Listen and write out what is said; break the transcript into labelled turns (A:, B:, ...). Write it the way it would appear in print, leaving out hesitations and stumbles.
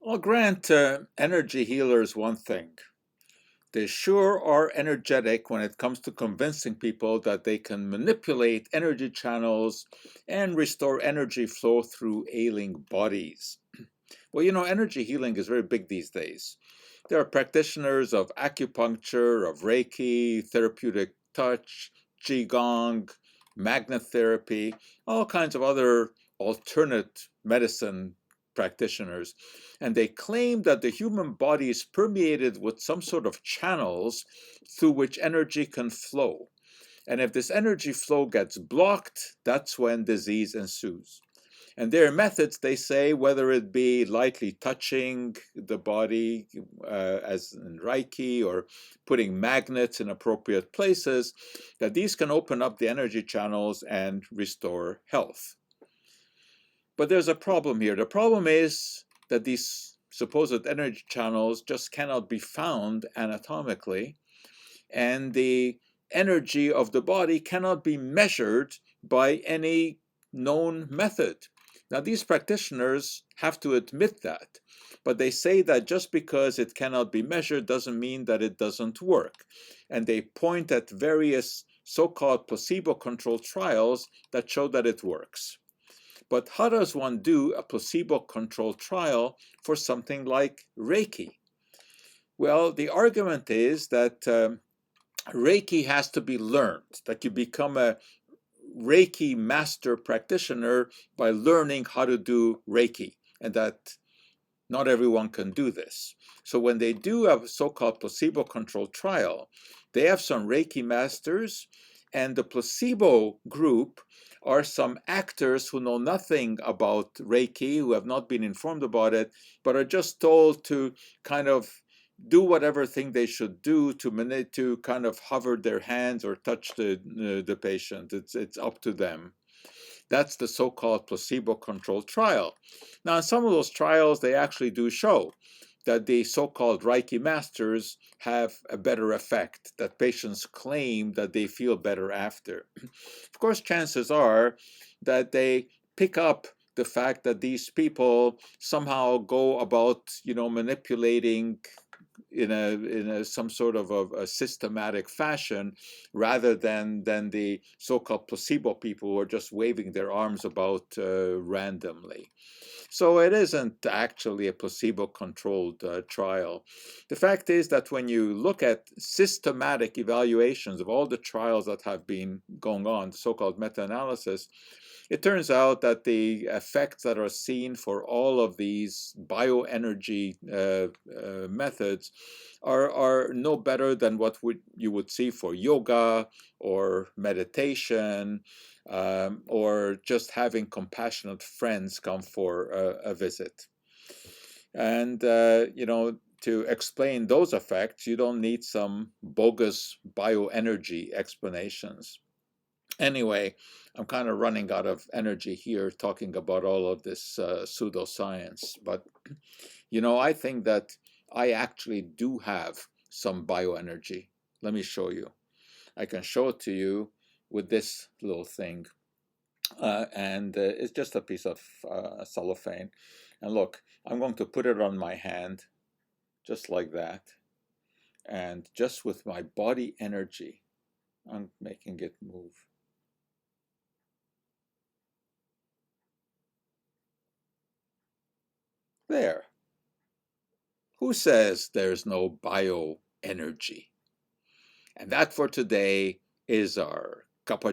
A: I'll grant energy healers one thing. They sure are energetic when it comes to convincing people that they can manipulate energy channels and restore energy flow through ailing bodies. Well, energy healing is very big these days. There are practitioners of acupuncture, of Reiki, therapeutic touch, Qigong, magnet therapy, all kinds of other alternate medicine practitioners. And they claim that the human body is permeated with some sort of channels through which energy can flow. And if this energy flow gets blocked, that's when disease ensues. And their methods, they say, whether it be lightly touching the body, as in Reiki, or putting magnets in appropriate places, that these can open up the energy channels and restore health. But there's a problem here. The problem is that these supposed energy channels just cannot be found anatomically, and the energy of the body cannot be measured by any known method. Now, these practitioners have to admit that, but they say that just because it cannot be measured doesn't mean that it doesn't work. And they point at various so-called placebo-controlled trials that show that it works. But how does one do a placebo-controlled trial for something like Reiki? Well, the argument is that Reiki has to be learned, that you become a Reiki master practitioner by learning how to do Reiki, and that not everyone can do this. So when they do a so-called placebo-controlled trial, they have some Reiki masters, and the placebo group are some actors who know nothing about Reiki, who have not been informed about it, but are just told to kind of do whatever thing they should do to kind of hover their hands or touch the patient. It's up to them. That's the so-called placebo-controlled trial. Now, in some of those trials, they actually do show that the so-called Reiki masters have a better effect, that patients claim that they feel better after. Of course, chances are that they pick up the fact that these people somehow go about, manipulating in a some sort of a systematic fashion, rather than the so-called placebo people who are just waving their arms about randomly. So it isn't actually a placebo-controlled trial. The fact is that when you look at systematic evaluations of all the trials that have been going on, the so-called meta-analysis, it turns out that the effects that are seen for all of these bioenergy methods are no better than what you would see for yoga or meditation, or just having compassionate friends come for a visit. And, to explain those effects, you don't need some bogus bioenergy explanations. Anyway, I'm kind of running out of energy here talking about all of this pseudoscience, but I think that I actually do have some bioenergy. Let me show you. I can show it to you with this little thing, and it's just a piece of cellophane. And look, I'm going to put it on my hand, just like that, and just with my body energy, I'm making it move. There. Who says there's no bioenergy? And that for today is our cup of